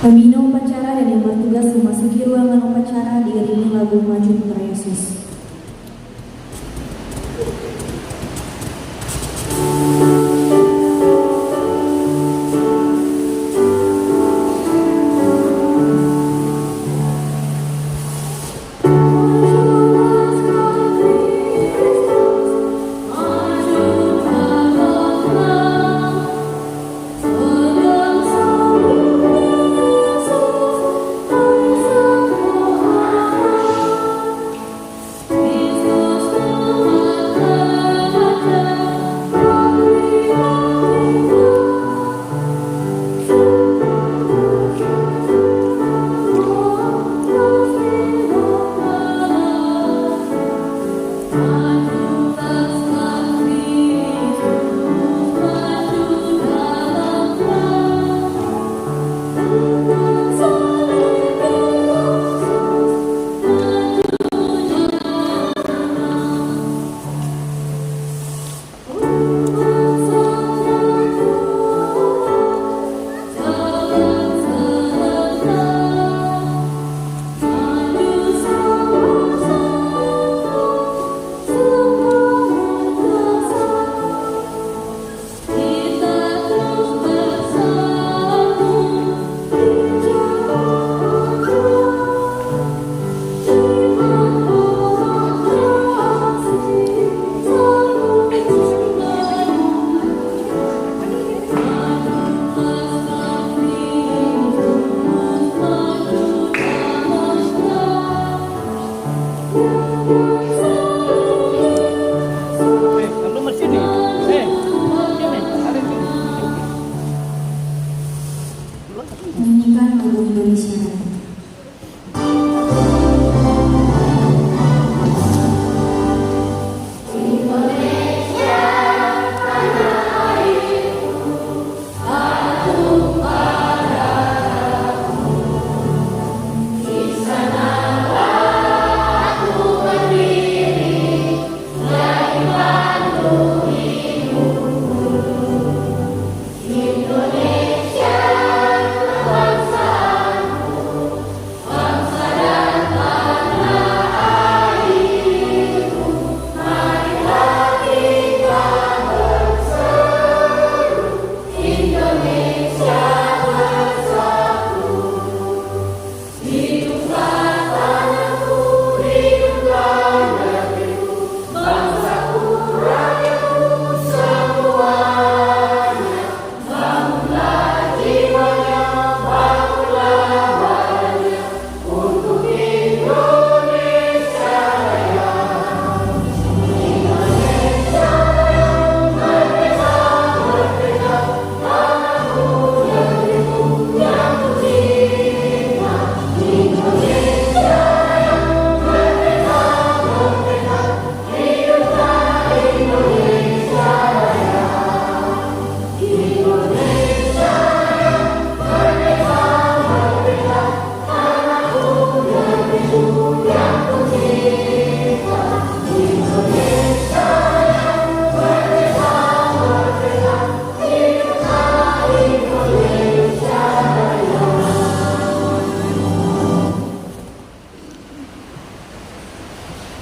Pembina upacara dan yang bertugas memasuki ruangan upacara diiringi lagu Maju Putra Yesus. Menyanyikan lagu Indonesia.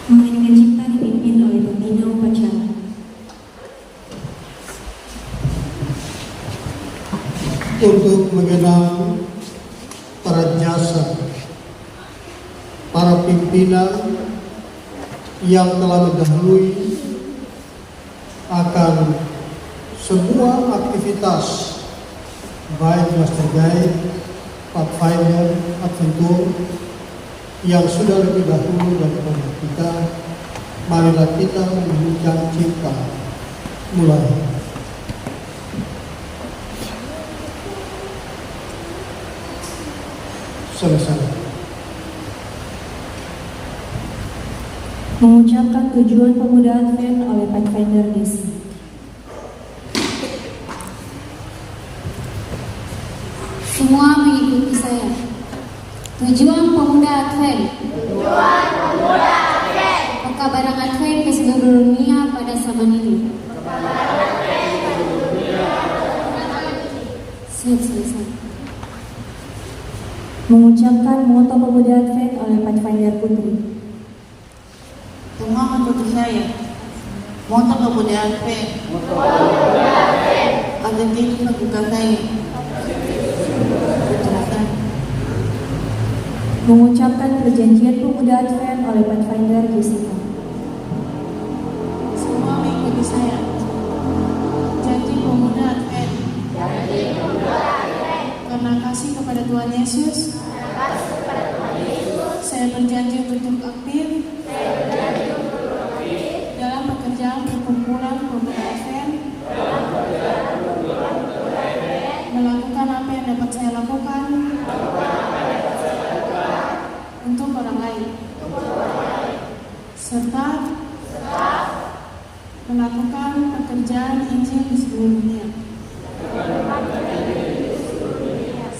Memainkan cipta dipimpin oleh pembina upacara. Untuk mengenang para jasa, para pimpinan yang telah mendahului akan semua aktivitas baik Master Guide, Pathfinder, Adventure yang sudah lebih dahulu daripada kita. Marilah kita menunjukkan cipta. Mulai. Selesai. Mengucapkan tujuan pemudaan Advent oleh Pathfinder DC. Semua mengikuti saya. Advent. Pekabaran Advent ke seluruh dunia pada zaman ini. Siap selesai. Mengucapkan moto pemuda Advent oleh Pathfinder Putri. Semua mengikuti saya. Moto pemuda Advent. Argentina lakukan saya. Penjelasan. Mengucapkan perjanjian pemuda Advent oleh Pathfinder Jessica. Semua mengikuti saya. Janji pemuda Advent. Karena kasih kepada Tuhan Yesus, saya berjanji untuk aktif dalam pekerjaan perkumpulan pemuda Advent, melakukan apa yang dapat saya lakukan untuk orang lain, serta melakukan pekerjaan Injil di seluruh dunia.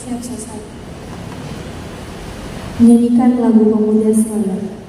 Siap selesai. Menyanyikan lagu pemuda sekalian.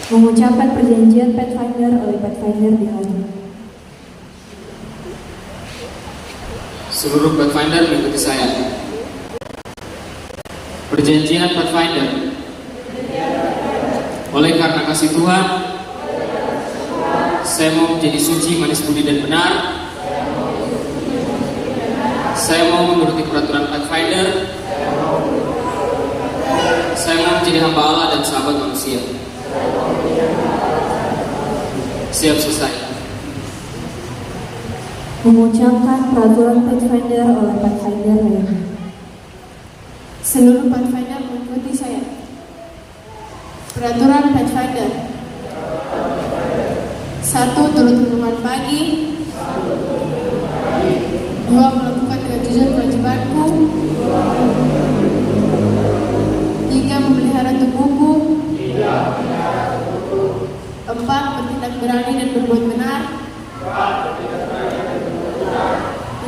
Mengucapkan perjanjian Pathfinder oleh Pathfinder di Halim. Seluruh Pathfinder mengikuti saya. Perjanjian Pathfinder. Oleh karena kasih Tuhan, saya mau menjadi suci, manis budi dan benar. Saya mau menuruti peraturan Pathfinder. Saya mau menjadi hamba Allah dan sahabat manusia. Siap selesai. Mengucapkan peraturan Pathfinder oleh Pathfinder lainnya. Seluruh Pathfinder mengikuti saya. Peraturan Pathfinder. 1. Turut renungan pagi. 2. Melakukan dengan jujur kewajibanku. 3. Memelihara tubuhku. 4. Bertindak berani dan berbuat benar.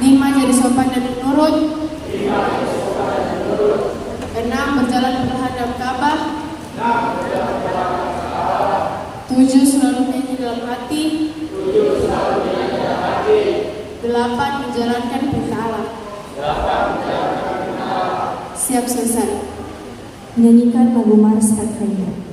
5. Jadi sopan dan menurut. 6. Berjalan perlahan dalam Ka'bah. 7. Selalu menyanyi dalam hati. 8. Menjalankan perintah Allah. Siap selesai. Menyanyikan lagu Mars Pathfinder.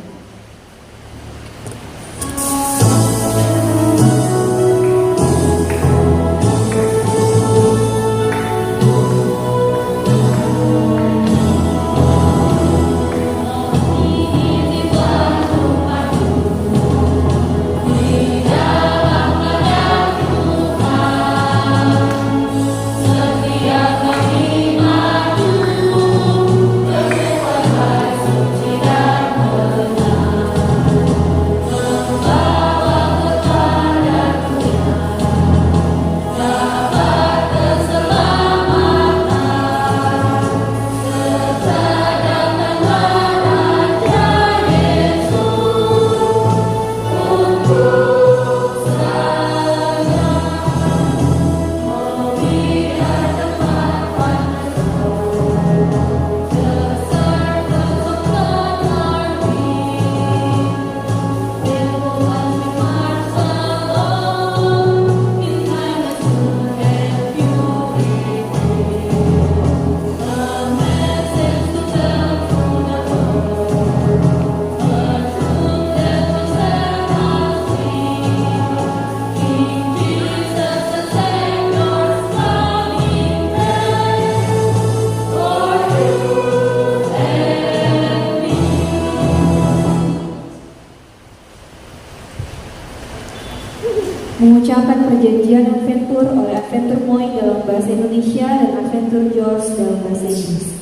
Mengucapkan perjanjian Adventure oleh Adventure Moi dalam bahasa Indonesia dan Adventure George dalam bahasa Inggris.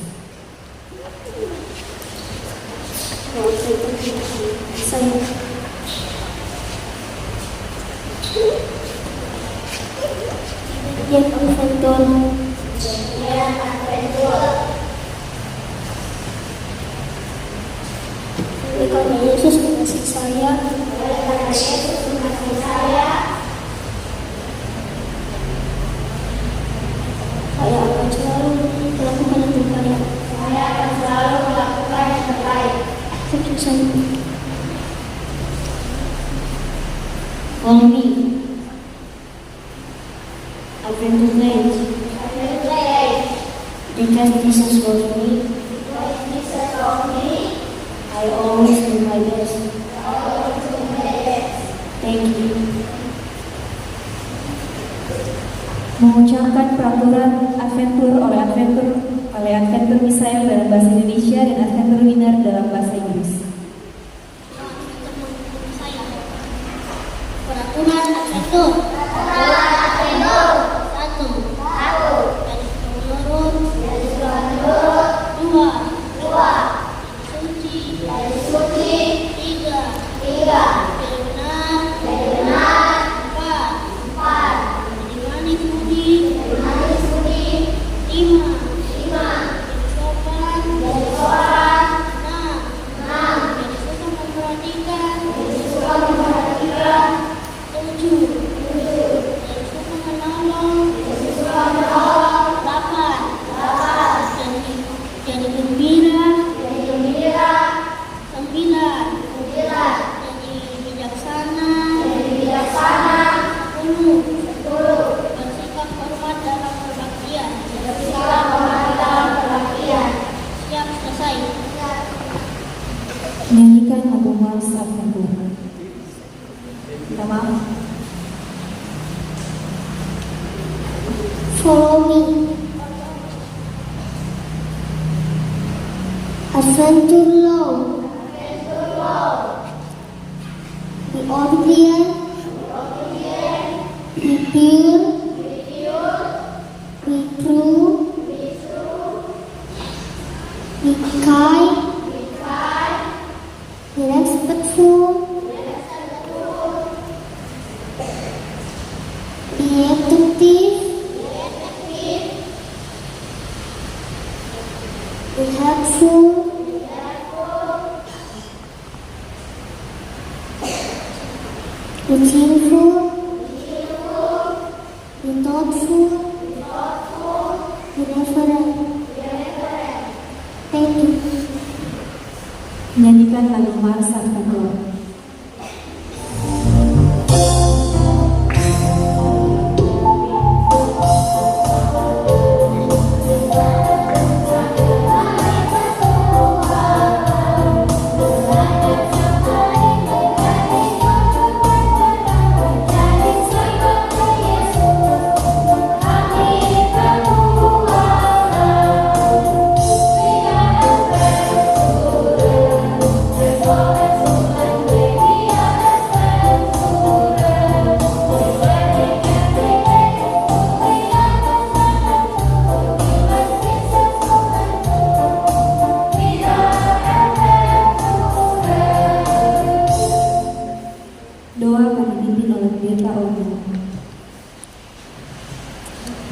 Saya yang Adventure karena Yesus mengasihi saya, saya akan selalu melakukan yang terbaik. Seperti saya. Follow me. Adventure Lane. Because Jesus loves me, I always do my best. Thank you. Mengucapkan peraturan Adventure oleh Adventure Misael dalam bahasa Indonesia dan Adventure Winner dalam bahasa Inggris. Peraturan Adventure. Satu. Garis menurun. Dua. Suci. Tiga. Benar. Empat. Jadi manis budi. Lima. Jadi sopan. Enam. Jadi suka memperhatikan. Tujuh. Jadi suka menolong. 8. Jadi gembira. 9. Jadi bijaksana. 10. Bersikap hormat dalam berbaktian. Siap, selesai. Nyanyikan lagu Mars Adventure. Minta maaf. Follow me. Adventure Law. Be obedient. Be pure. Be true. Be kind. Be respectful. Be attentive. Be helpful. Be cheerful. Be thoughtful. Be reverent. Thank you. Nyanyikan lagu Mars Adventure.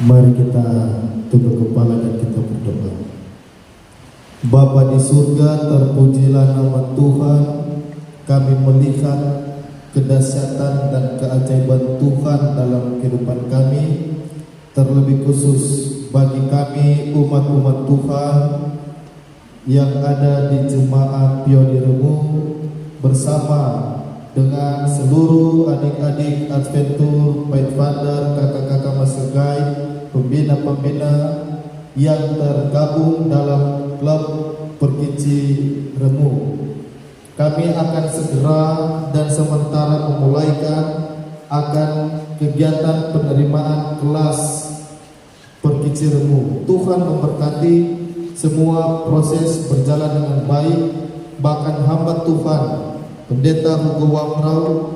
Mari kita tunduk kepala dan kita berdoa. Bapa di surga, terpujilah nama Tuhan. Kami melihat kedahsyatan dan keajaiban Tuhan dalam kehidupan kami, terlebih khusus bagi kami umat-umat Tuhan yang ada di jemaat Pionirmu bersama dengan seluruh adik-adik Adventure, Pathfinder, kakak-kakak Masegai, pembina-pembina yang tergabung dalam klub Perkici Remu. Kami akan segera dan sementara memulaikan akan kegiatan penerimaan kelas Perkici Remu. Tuhan memberkati semua proses berjalan dengan baik. Bahkan hamba Tuhan Pendeta Hugo Wamrau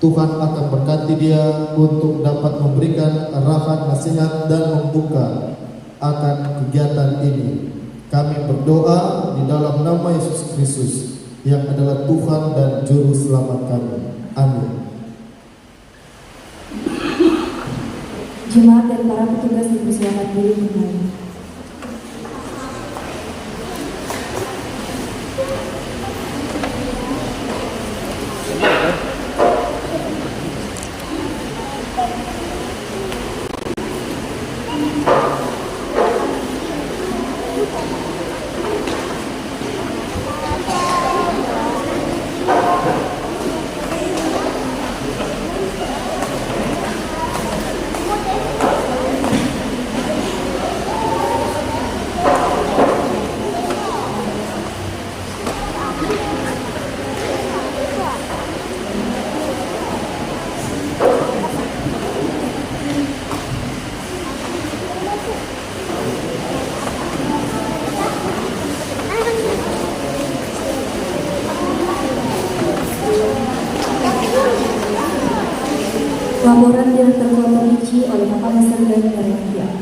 Tuhan akan berkati dia untuk dapat memberikan arahan, nasihat, dan membuka akan kegiatan ini. Kami berdoa di dalam nama Yesus Kristus yang adalah Tuhan dan Juru Selamat kami. Amin. Jemaat dan para petugas dipersilakan diri kembali. Laporan Direktur Kota Ricci oleh Bapak Master Guide dari pihak.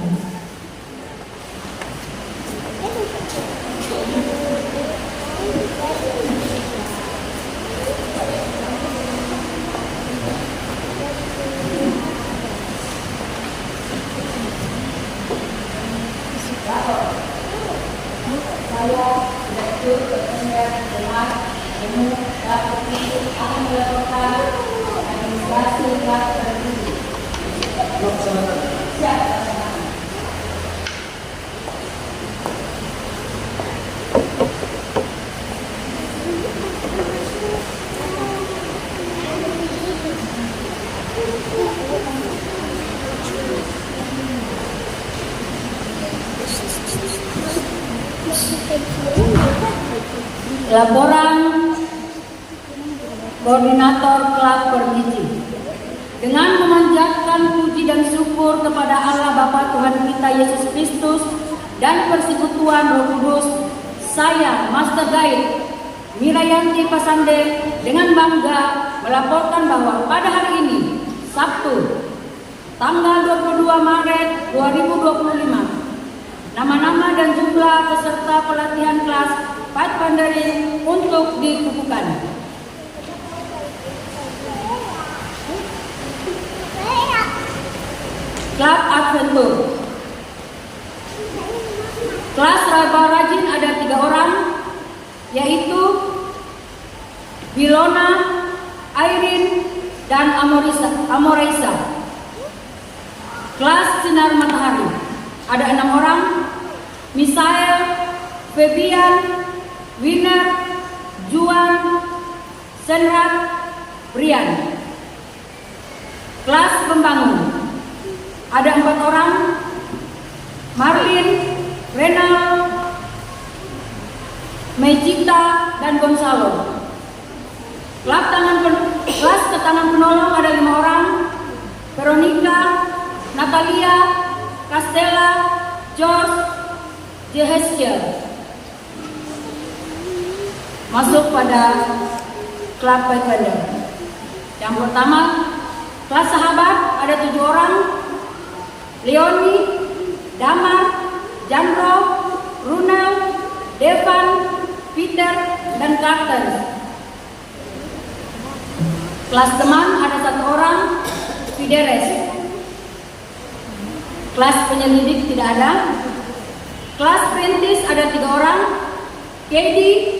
Laporan Koordinator Klub Permisi. Dengan memanjatkan puji dan syukur kepada Allah Bapa Tuhan kita Yesus Kristus dan persekutuan Roh Kudus, saya Master Guide Mirayanti Pasande dengan bangga melaporkan bahwa pada hari ini, Sabtu, tanggal 22 Maret 2025, nama-nama dan jumlah peserta pelatihan kelas Pathfindering untuk dikukuhkan. Klub Adventure. Kelas Raba Rajin ada 3 orang, yaitu Bilona, Airin, dan Amoreisa. Kelas Sinar Matahari ada 6 orang, Misael, Febian, Winner, Juan, Senrat, Brian. Kelas Pembangun ada 4 orang, Marlin, Renal, Mejita, dan Gonzalo. Kelas ketangan penolong ada 5 orang, Veronica, Natalia, Castella, George, Jeheskel. Masuk pada Klub Pathfinder. Yang pertama, kelas sahabat ada 7 orang, Leoni, Damar, Jandro, Runel, Devan, Peter, dan Carter. Kelas teman ada 1 orang, Fideres. Kelas penyelidik tidak ada. Kelas perintis ada 3 orang, Kedi,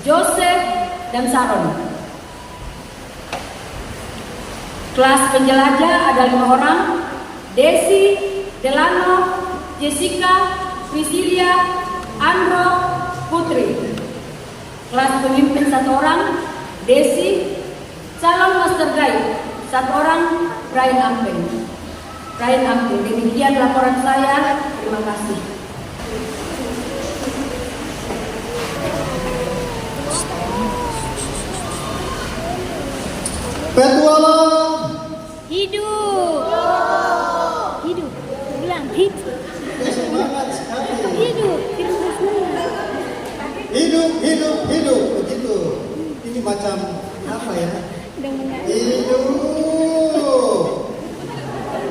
Joseph, dan Sharon. Kelas penjelajah ada 5 orang, Desi, Delano, Jessica, Priscilia, Andro, Putri. Kelas pemimpin 1 orang, Desi. Calon Master Guide 1 orang, Brian Amping. Demikian laporan saya. Terima kasih. Petualang Hidup. Hidup. Bilang hidup. semangat sekali. Hidup. Hidup begitu. Ini macam apa ya? Dengan Ini hidup.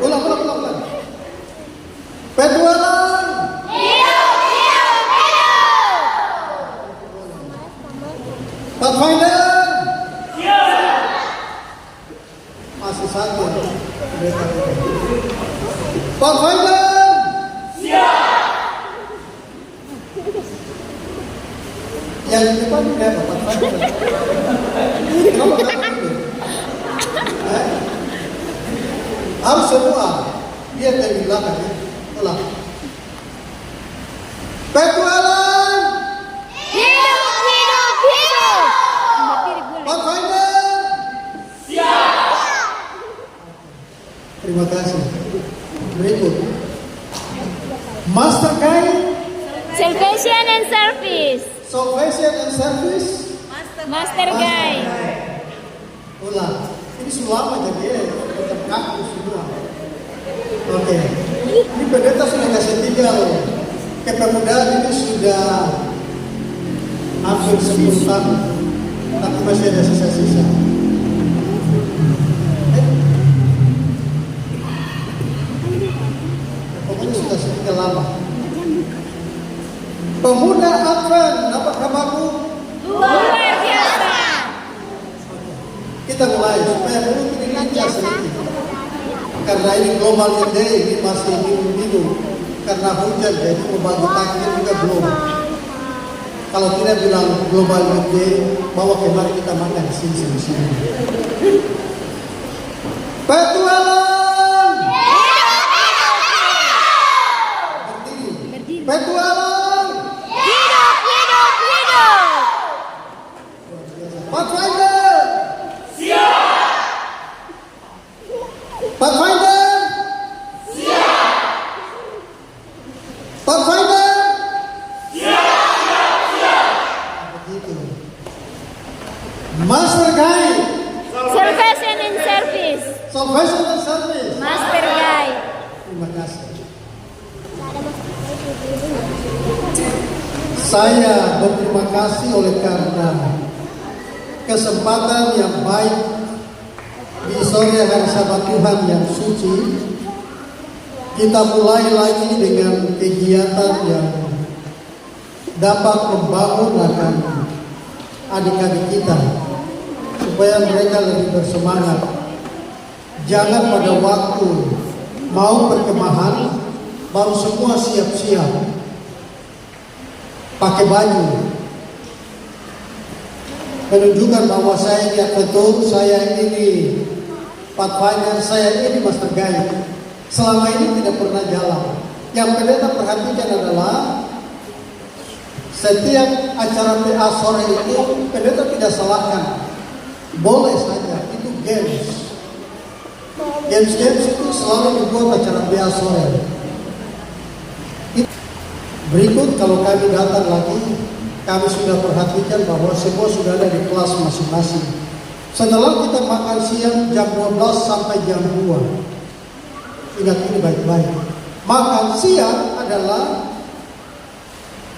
Ulang. Petualang. Pathfinder. Masih satu. Pathfinder. Yang di depan ini apa? Pathfinder. Kenapa gitu? Harus semua. Dia dari belakang. Ulang. Petualang. Pathfinder. Terima kasih. Berikut. Master Guide. Salvation and service. Salvation and service. Master guide. Ulang. Ini selama jadi tetap kaku semua. Oke. Ini pendeta sudah kasih 3 loh. Kepemudaan ini sudah hampir 10 tahun. Tapi masih ada sisa-sisa. Pokoknya sudah sekian lama. Pemuda Advent, apa kabarmu? Luar biasa. Kita mulai supaya mulut ini lancar sedikit. Karena ini global day, ini masih minum-minum. Karena hujan, jadi membantu takdir juga belum. Kalau tidak bilang global day, bawa kemari kita makan di sini. Petualang. Berdiri. Petualang. Pathfinder. Pathfinder. Pathfinder. Begitu. Master Guide. Salvation and service. Salvation and service. Master guide. Terima kasih. Saya berterima kasih oleh karena kesempatan yang baik di sore hari Sabat Tuhan yang suci. Kita mulai lagi dengan kegiatan yang dapat membangun akan adik-adik kita supaya mereka lebih bersemangat. Jangan pada waktu mau berkemahan baru semua siap-siap pakai baju menunjukkan bahwa saya lihat betul, saya ini Pathfinder, saya ini Master Guide. Selama ini tidak pernah jalan. Yang pendeta perhatikan adalah setiap acara PA sore itu pendeta tidak salahkan, boleh saja, itu games. Games itu selalu dibuat acara PA sore. Berikut kalau kami datang lagi, kami sudah perhatikan bahwa semua sudah ada di kelas masing-masing. Setelah kita makan siang jam 12 sampai jam 2. Ingat ini baik-baik. Makan siang adalah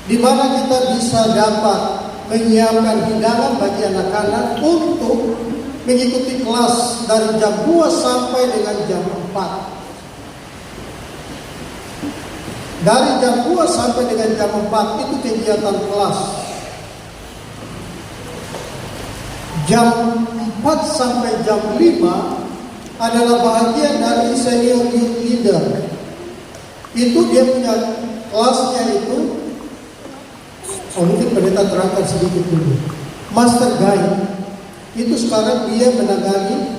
di mana kita bisa dapat menyiapkan hidangan bagi anak-anak untuk mengikuti kelas dari jam 2 sampai dengan jam 4. Dari jam 2 sampai dengan jam 4 itu kegiatan kelas. Jam 4 sampai jam 5 adalah bahagian dari senior youth leader. Itu dia punya kelasnya itu. Mungkin pendeta terangkan sedikit dulu. Master Guide itu sekarang dia menangani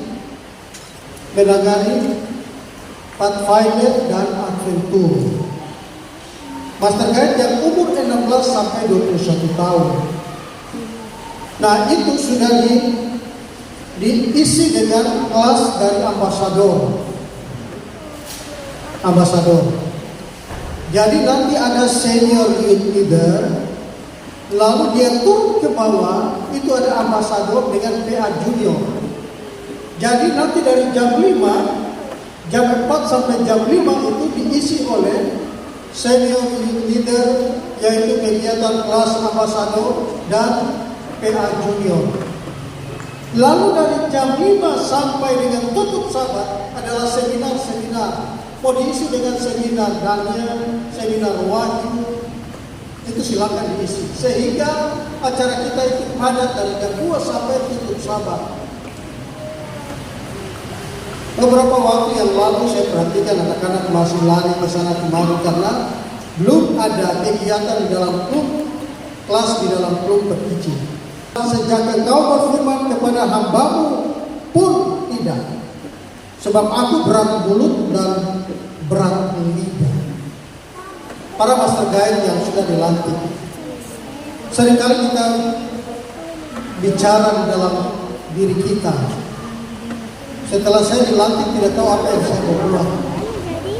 Pathfinder dan Adventure. Master Guide yang umur 16 sampai 21 tahun. Nah itu sudah diisi dengan kelas dari ambasador. Jadi nanti ada senior youth leader, lalu dia turun ke bawah, itu ada ambasador dengan PA junior. Jadi nanti dari jam 5, jam 4 sampai jam 5 itu diisi oleh senior leader, yaitu kegiatan kelas ambasador dan PA junior. Lalu dari jam 5 sampai dengan tutup Sabat adalah seminar-seminar. Mau diisi dengan seminar Daniel, seminar Wahyu, itu silakan diisi. Sehingga acara kita itu padat dari jam 2 sampai tutup Sabat. Beberapa waktu yang lalu saya perhatikan anak-anak masih lari ke sana kemari karena belum ada kegiatan di dalam klub, kelas di dalam klub berkicik. Sejak engkau berfirman kepada hambamu pun tidak. Sebab aku berat mulut dan berat lidah. Para master guide yang sudah dilantik, seringkali kita bicara di dalam diri kita. Setelah saya dilantik tidak tahu apa yang saya berbuat.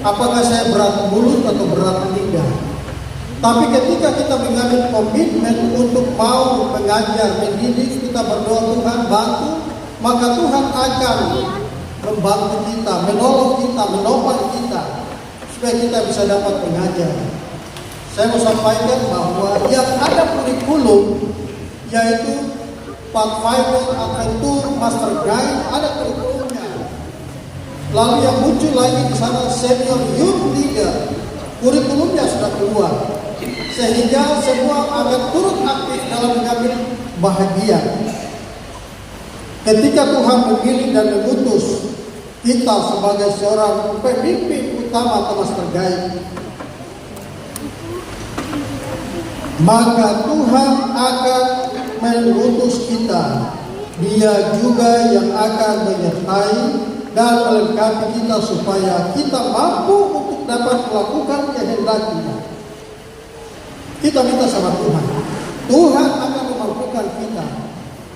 Apakah saya berat mulut atau berat lidah? Tapi ketika kita mengambil komitmen untuk mau mengajar, mendidik, kita berdoa Tuhan bantu, maka Tuhan akan membantu kita, menolong kita, menopang kita, supaya kita bisa dapat mengajar. Saya mau sampaikan bahwa yang ada kurikulum, yaitu Pathfinder, Adventure, Master Guide, ada kurikulumnya. Lalu yang muncul lagi di sana Senior Youth Leader, kurikulumnya sudah keluar, sehingga semua akan turut aktif dalam mengambil bahagian. Ketika Tuhan memilih dan mengutus kita sebagai seorang pemimpin utama atau Master Guide, maka Tuhan akan mengutus kita. Dia juga yang akan menyertai dan melengkapi kita supaya kita mampu untuk dapat melakukan kehendaknya. Kita minta sama Tuhan. Tuhan akan memampukan kita.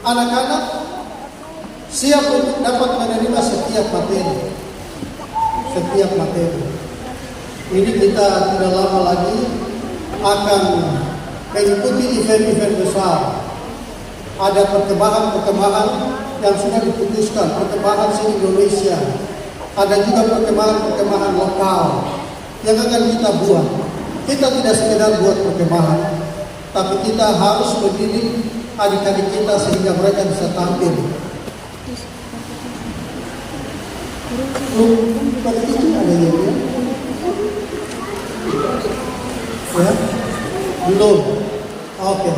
Anak-anak siap untuk dapat menerima setiap materi. Setiap materi. Ini kita tidak lama lagi akan mengikuti event-event besar. Ada perkembangan-perkembangan yang sudah diputuskan, perkembangan se-Indonesia. Ada juga perkembangan-perkembangan lokal yang akan kita buat. Kita tidak sekedar buat perkembangan, tapi kita harus mendidik adik-adik kita sehingga mereka bisa tampil. Pada itu ada yang ya? Belum. Oke.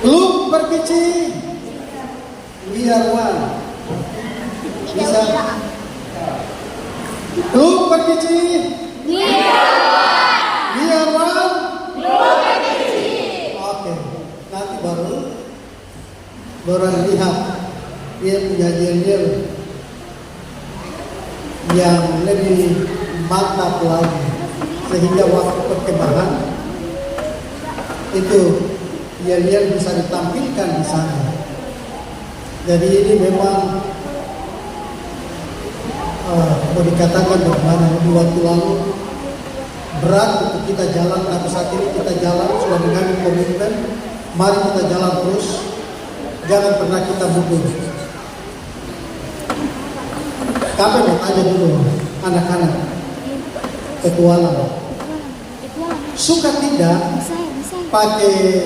Belum berkicik. Biar one. Bisa. Belum berkicik. Biar one. Belum berkicik. Oke. Nanti baru lihat dia punya yel yang lebih mantap lagi, sehingga waktu perkembangan itu yel bisa ditampilkan di sana. Jadi ini memang mau dikatakan bagaimana, di waktu lalu berat untuk kita jalan, tapi saat ini kita jalan sudah mengambil komitmen. Mari kita jalan terus, jangan pernah kita mundur. Kapan aja dulu anak-anak petualang, suka tidak pakai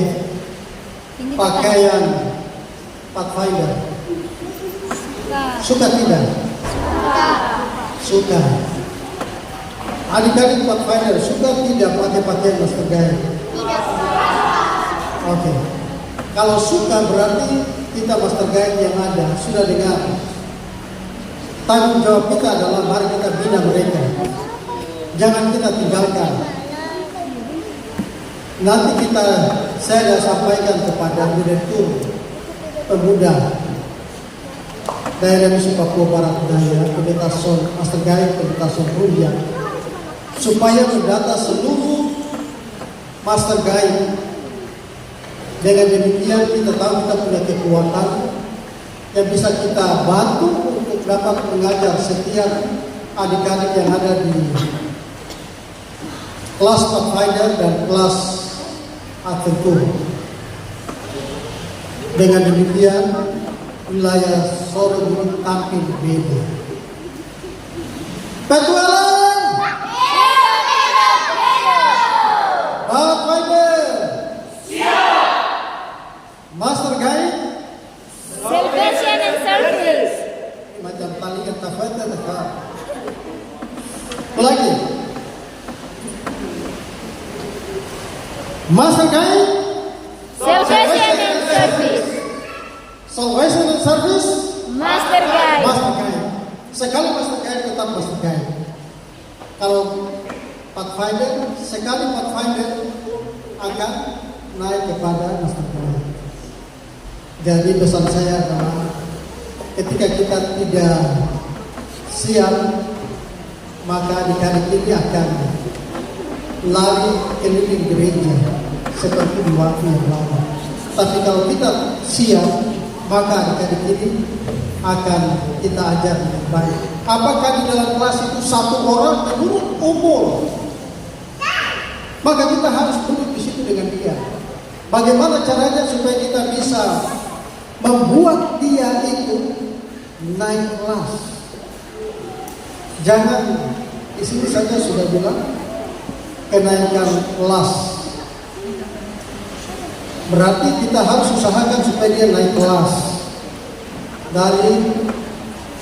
pakaian Pathfinder? Suka tidak? Suka. Adik-adik Pathfinder suka tidak pakai pakaian Master Guide? Oke. Kalau suka berarti kita Master Guide yang ada sudah dengar. Tanggung jawab kita adalah mari kita bina mereka. Jangan kita tinggalkan. Nanti saya sudah sampaikan kepada Direktur Pemuda Daerah Misi Papua Barat Daya, Pendeta Son, Master Guide Pendeta Son Rulia, supaya mendata seluruh Master Guide. Dengan demikian kita tahu kita punya kekuatan yang bisa kita bantu untuk dapat mengajar setiap adik-adik yang ada di kelas Pathfinder dan kelas Adventure. Dengan demikian wilayah sore ini tampil beda. Petualang, Pathfinder, siap. Master Guide, Master Guide, Salvation and Service. Salvation and Service, Master Guide. Master Guide. Sekali Master Guide tetap Master Guide. Kalau Pathfinder, sekali Pathfinder akan naik kepada Master Guide. Jadi pesan saya adalah ketika kita tidak siap, maka adik-adik ini akan lari keliling gereja seperti di waktu yang lalu. Tapi kalau kita siap, maka adik-adik ini akan kita ajar dengan baik. Apakah di dalam kelas itu satu orang menurut umur? Maka kita harus duduk di situ dengan dia. Bagaimana caranya supaya kita bisa membuat dia itu naik kelas? Jangan di sini saja sudah bilang kenaikan kelas. Berarti kita harus usahakan supaya dia naik kelas. Dari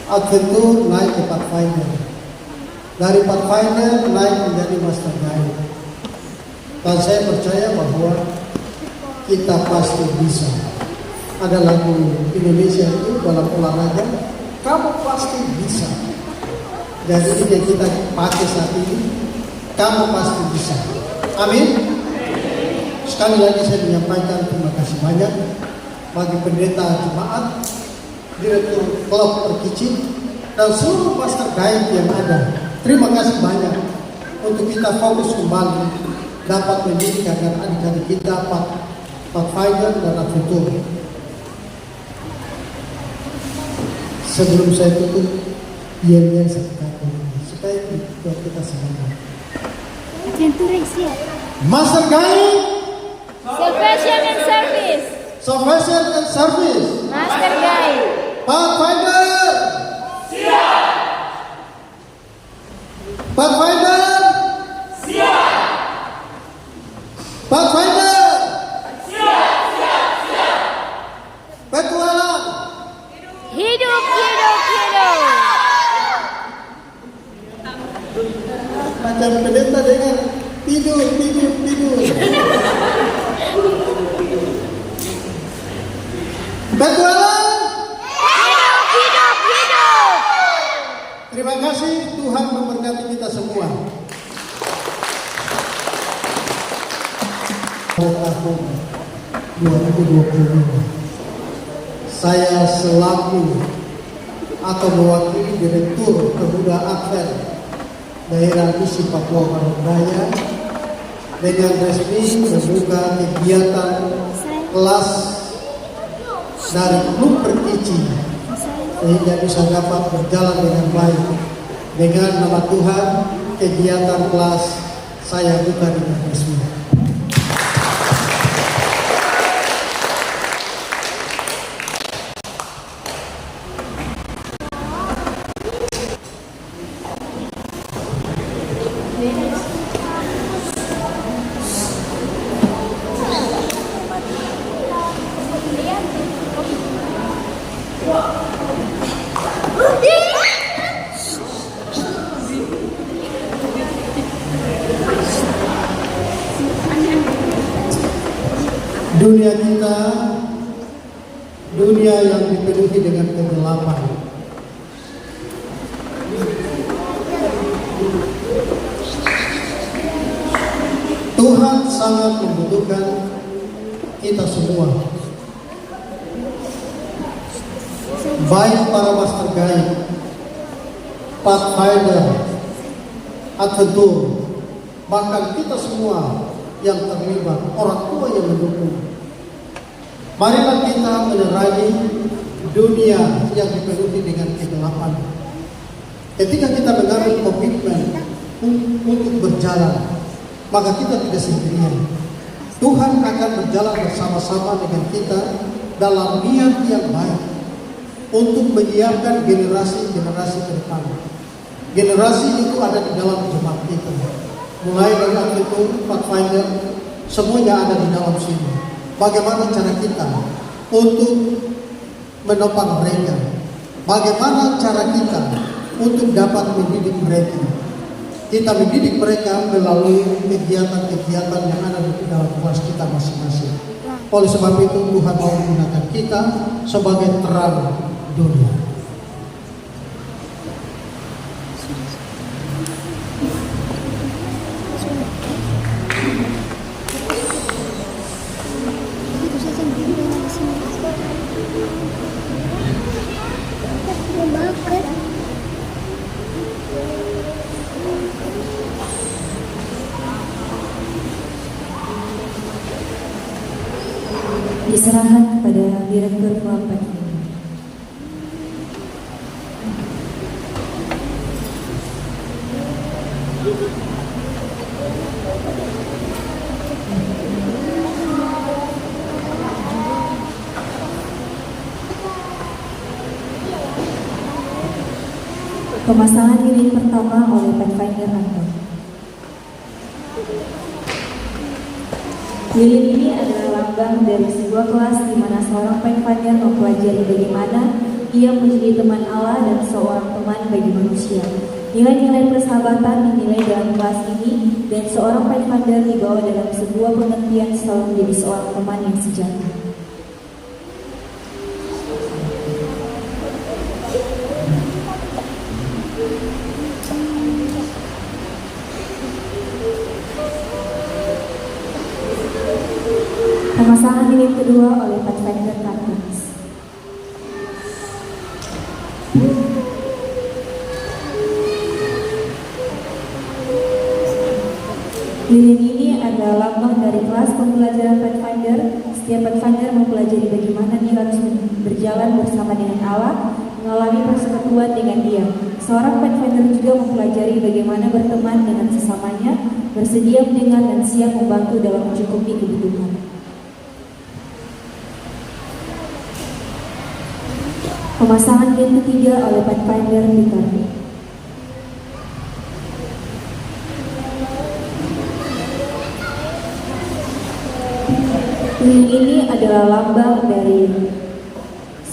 Adventure naik ke Pathfinder. Dari Pathfinder naik menjadi Master Guide. Dan saya percaya bahwa kita pasti bisa. Ada lagu Indonesia itu dalam olahraga, kamu pasti bisa. Jadi ini yang kita pakai saat ini, kamu pasti bisa. Amin. Sekali lagi saya menyampaikan terima kasih banyak bagi pendeta jemaat, direktur klub perkicin, dan seluruh Master Guide yang ada. Terima kasih banyak untuk kita fokus kembali dapat mendidik agar adik-adik kita Pathfinder dan Adventure. Sebelum saya tutup, yang sekali supaya buat kita semua. Adventure siap. Master Guide, Salvation and Service. Salvation and Service, Master Guide. Pathfinder, siap. Pathfinder, siap. Pathfinder, siap. Petualang, Hidup, hidup, hidup. macam pendeta dengan tidur. Petualang. Hidup, hidup. Terima kasih, Tuhan memberkati kita semua. Tahun 2020, saya selaku atau mewakili Direktur Pemuda Advent Daerah Misi Papua Barat Daya dengan resmi membuka kegiatan kelas dari klub perkicin sehingga bisa dapat berjalan dengan baik. Dengan nama Tuhan, kegiatan kelas saya buka dengan resmi. Dunia kita, dunia yang dipenuhi dengan kegelapan. Tuhan sangat membutuhkan kita semua, baik para Master Guide, Pathfinder, Adventure, bahkan kita semua yang terlibat, orang tua yang mendukung. Marilah kita menerangi dunia yang dipenuhi dengan kegelapan. Ketika kita mengambil komitmen untuk berjalan, maka kita tidak sendirian. Tuhan akan berjalan bersama-sama dengan kita dalam niat yang baik untuk menyiapkan generasi-generasi ke depan. Generasi itu ada di dalam jemaat kita. Mulai dari Adventure, Pathfinder, semuanya ada di dalam sini. Bagaimana cara kita untuk menopang mereka? Bagaimana cara kita untuk dapat mendidik mereka? Kita mendidik mereka melalui kegiatan-kegiatan yang ada di dalam kelas kita masing-masing. Oleh sebab itu Tuhan mau menggunakan kita sebagai terang dunia. Diserahkan kepada Direktur Kelompok ini. Pemasangan lilin pertama oleh Pathfinder Anton. Lilin ini adalah lambang dari sebuah kelas di mana seorang Pathfinder mempelajari bagaimana ia menjadi teman Allah dan seorang teman bagi manusia. Nilai-nilai persahabatan dinilai dalam kelas ini, dan seorang Pathfinder dibawa dalam sebuah pengertian selalu menjadi seorang teman yang sejati. Pemasangan lilin kedua oleh Pathfinder Cartoons. Lilin ini adalah lambang dari kelas pembelajaran Pathfinder. Setiap Pathfinder mempelajari bagaimana dia harus berjalan bersama dengan Allah, mengalami persekutuan dengan Dia. Seorang Pathfinder juga mempelajari bagaimana berteman dengan sesamanya, bersedia mendengar dan siap membantu dalam mencukupi kebutuhan. Pemasangan lilin ketiga oleh Pathfinder Peter. Lilin ini adalah lambang dari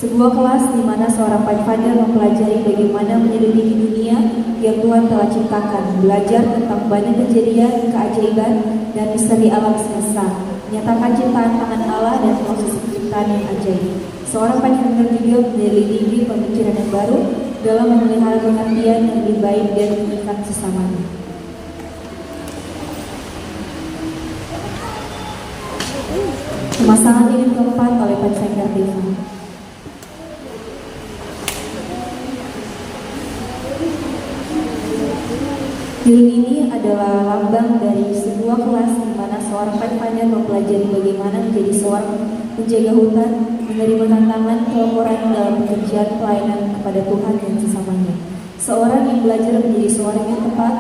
sebuah kelas di mana seorang Pathfinder mempelajari bagaimana menyelidiki dunia yang Tuhan telah ciptakan, belajar tentang banyak kejadian, keajaiban, dan misteri alam semesta, menyatakan ciptaan tangan Allah dan proses penciptaan yang ajaib. Seorang Pathfinder juga menyelidiki pemikiran yang baru dalam memelihara pengertian yang lebih baik dan mengikat sesamanya. Pemasangan lilin keempat oleh Pathfinder Deva. Lilin ini adalah lambang dari sebuah kelas di mana seorang Pathfinder mempelajari bagaimana menjadi seorang penjaga hutan, menerima tantangan pelaporan dalam pekerjaan pelayanan kepada Tuhan dan sesamanya. Seorang yang belajar menjadi seorang yang tepat,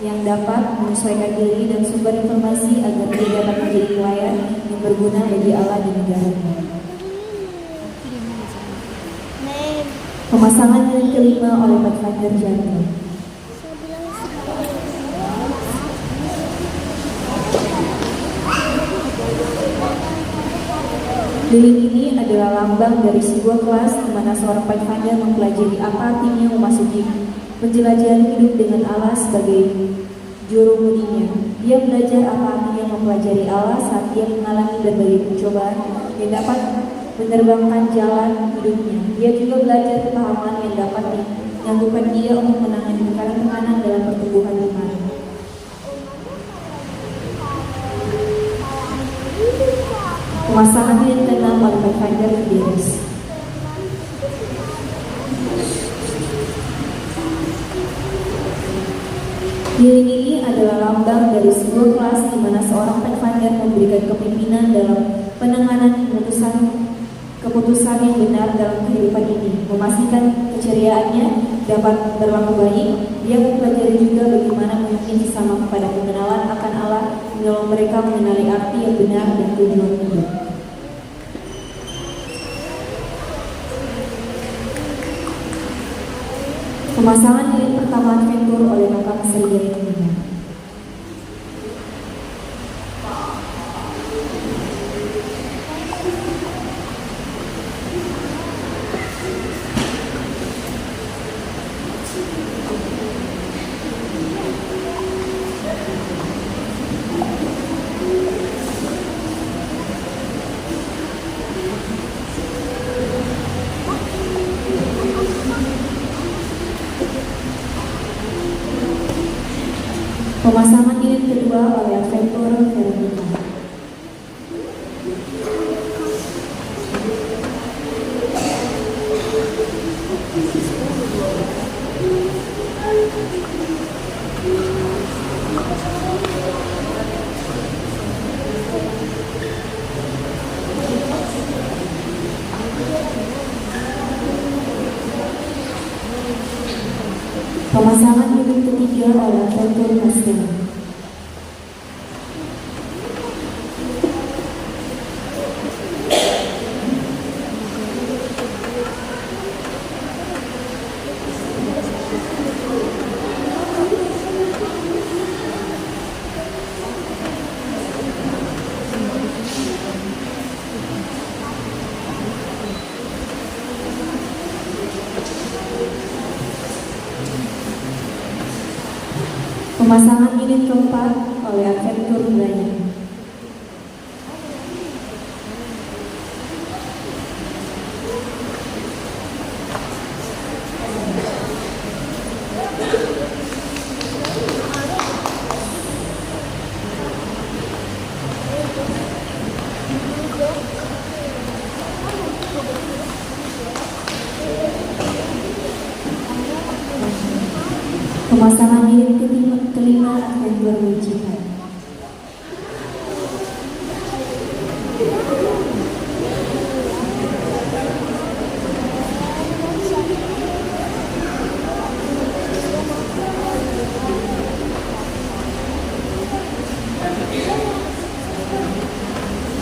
yang dapat menyesuaikan diri dan sumber informasi agar dia dapat menjadi pelayan yang berguna bagi Allah di negaranya. Pemasangan lilin kelima oleh Pathfinder Janto. Lilin ini adalah lambang dari sebuah kelas di mana seorang Pathfinder mempelajari apa artinya memasuki penjelajahan hidup dengan Allah sebagai juru mudinya. Dia belajar apa artinya mempelajari Allah saat dia mengalami berbagai pencobaan yang dapat menerbangkan jalan hidupnya. Dia juga belajar kepahaman yang dapat menyanggupan dia untuk menangani tekanan-tekanan dalam pertumbuhan iman. Pemasangan lilin ke-6 oleh Pathfinder Fidelis. Lilin ini adalah lambang dari sebuah kelas di mana seorang Pathfinder memberikan kepemimpinan dalam penanganan keputusan yang benar dalam kehidupan ini, memastikan keceriaannya dapat berlaku baik. Dia mempelajari juga bagaimana memimpin sesama kepada pengenalan akan Allah, menolong mereka mengenali arti yang benar dan tujuan hidup. Pemasangan lilin pertama Adventure oleh Kakak Serigala Muda. Pemasangan unit kedua oleh Adventur Veronica. Pemasangan unit ketiga oleh Adventur Nasdem. Pemasangan unit keempat oleh Adventur Brian. Pemasangan unit kelima Adventur Jihad.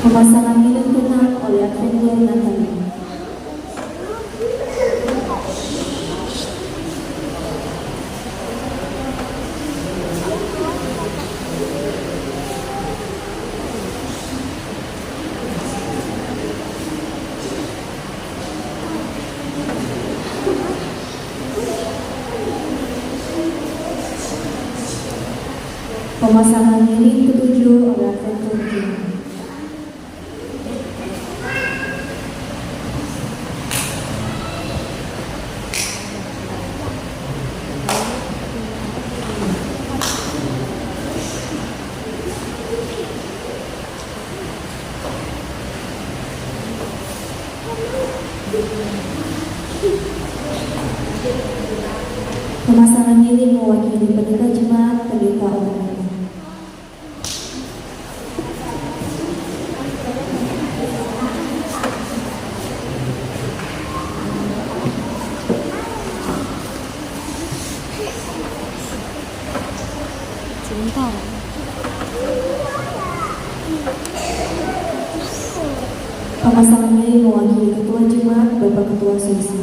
Pemasangan unit keenam oleh Adventur Natalia. Pemasangan unit ketujuh oleh Adventur Jihad. Pemasangan ini mewakili pendeta jemaat, pendeta orang. Pemasangan ini mewakili ketua jemaat, Bapak Ketua Sesi.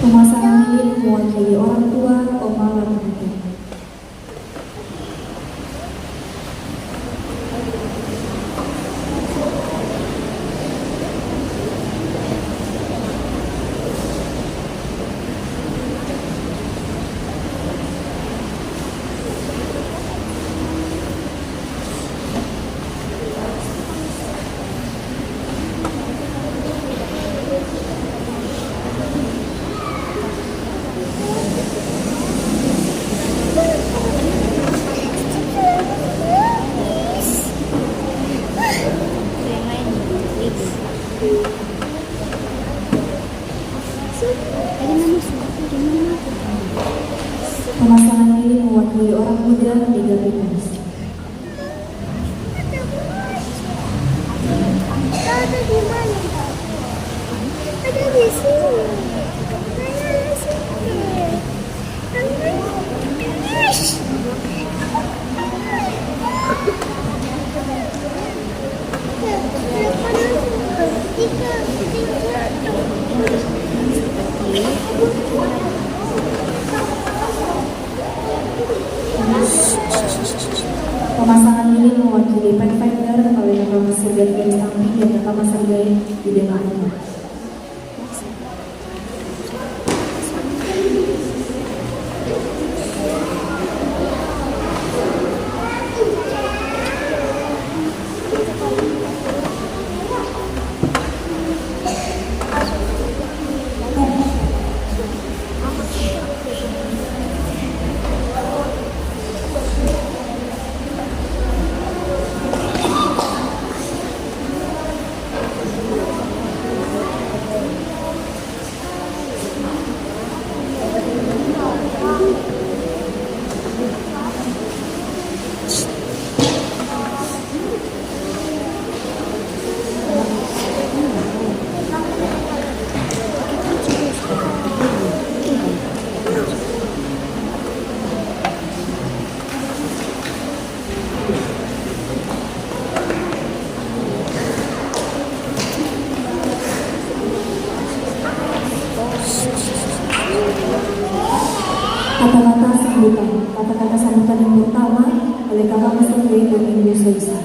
Pemasangan ini mewakili orang tua, oma, dan pendeta. Pemasangan lilin mewakili Pathfinder oleh Kakak Mas Sergai garis samping dan Kakak Mas Sergai di depannya. Kata-kata sambutan. Kata-kata sambutan yang pertama oleh Kakak Mas Sergai dan Ibu Soisa.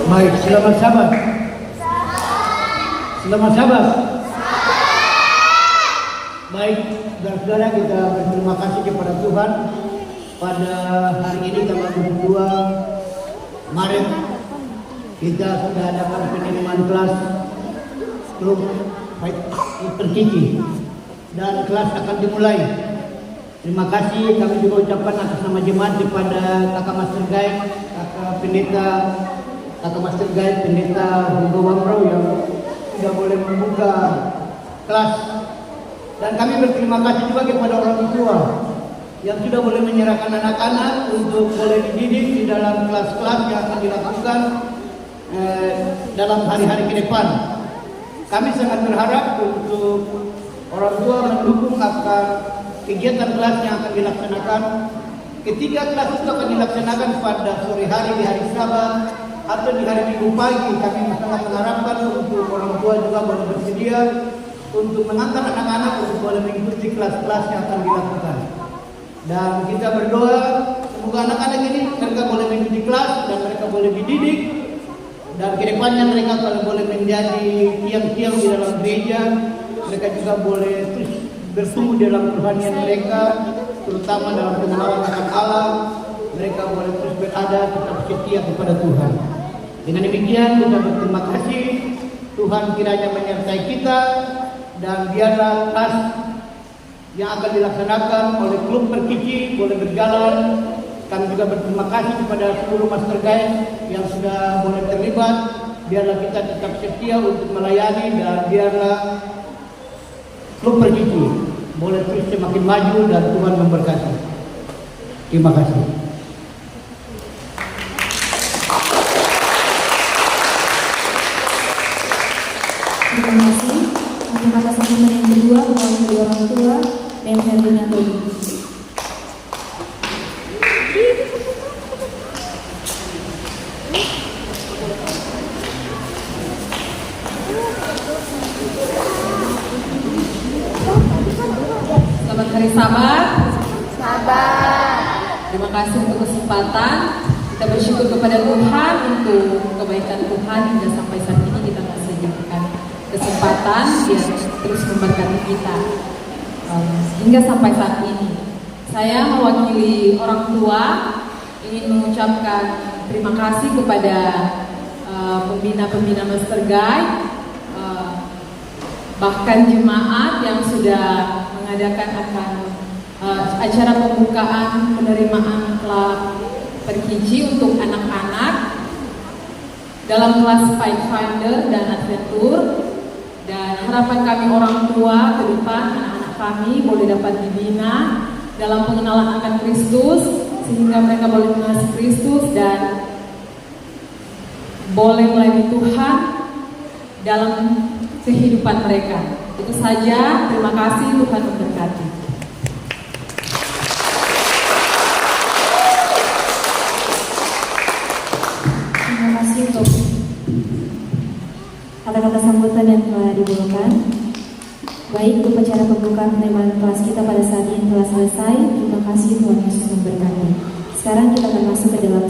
Baik, selamat sahabat. Selamat sahabat. Baik, saudara-saudara, kita berterima kasih kepada Tuhan. Pada hari ini tanggal 22 Maret kita sudah adakan pengiriman kelas grup terkiki dan kelas akan dimulai. Terima kasih kami juga ucapkan atas nama jemaat kepada Kakak Mas Sergai, Kakak Pendeta, Kakak Mas Sergai, Pendeta Hugo Wamro yang sudah boleh membuka kelas, dan kami berterima kasih juga kepada orang tua yang sudah boleh menyerahkan anak-anak untuk boleh dididik di dalam kelas-kelas yang akan dilakukan dalam hari-hari ke depan. Kami sangat berharap untuk orang tua mendukung akan kegiatan kelas yang akan dilaksanakan. Ketika kelas itu akan dilaksanakan pada sore hari di hari Sabat atau di hari Minggu pagi, kami sangat mengharapkan untuk orang tua juga boleh bersedia untuk mengantar anak-anak untuk boleh mengikuti kelas-kelas yang akan dilakukan. Dan kita berdoa semoga anak-anak ini mereka boleh mengikuti kelas dan mereka boleh dididik, dan kedepannya mereka boleh menjadi tiang-tiang di dalam gereja. Mereka juga boleh terus bertumbuh dalam kerohanian mereka, terutama dalam pengenalan akan Allah. Mereka boleh terus berada tetap setia kepada Tuhan. Dengan demikian kita berterima kasih. Tuhan kiranya menyertai kita, dan biarlah kelas yang akan dilaksanakan oleh klub Perkiki boleh berjalan. Kami juga berterima kasih kepada seluruh master guide yang sudah boleh terlibat. Biarlah kita tetap setia untuk melayani, dan biarlah klub Perkiki boleh terus semakin maju dan Tuhan memberkati. Terima kasih. Terima kasih. Kata-kata sambutan yang kedua mewakili orang tua dan Herlina Tony. Selamat hari Sabat. Terima kasih untuk kesempatan. Kita bersyukur kepada Tuhan untuk kebaikan Tuhan hingga sampai saat ini kita masih diberikan kesempatan dia terus memberkati kita hingga sampai saat ini. Saya mewakili orang tua ingin mengucapkan terima kasih kepada pembina-pembina Master Guide, bahkan jemaat yang sudah mengadakan acara pembukaan penerimaan klub Perkiji untuk anak-anak dalam kelas Pathfinder dan Adventure. Dan harapan kami orang tua ke depan anak-anak kami boleh dapat dibina dalam pengenalan akan Kristus, sehingga mereka boleh mengasihi Kristus dan boleh melayani Tuhan dalam kehidupan mereka. Itu saja, terima kasih, Tuhan memberkati. Terima kasih untuk kata-kata sambutan yang telah dibawakan. Baik, upacara pembukaan penerimaan kelas kita pada saat ini telah selesai. Terima kasih, Tuhan Yesus memberkati. Sekarang kita akan masuk ke dalam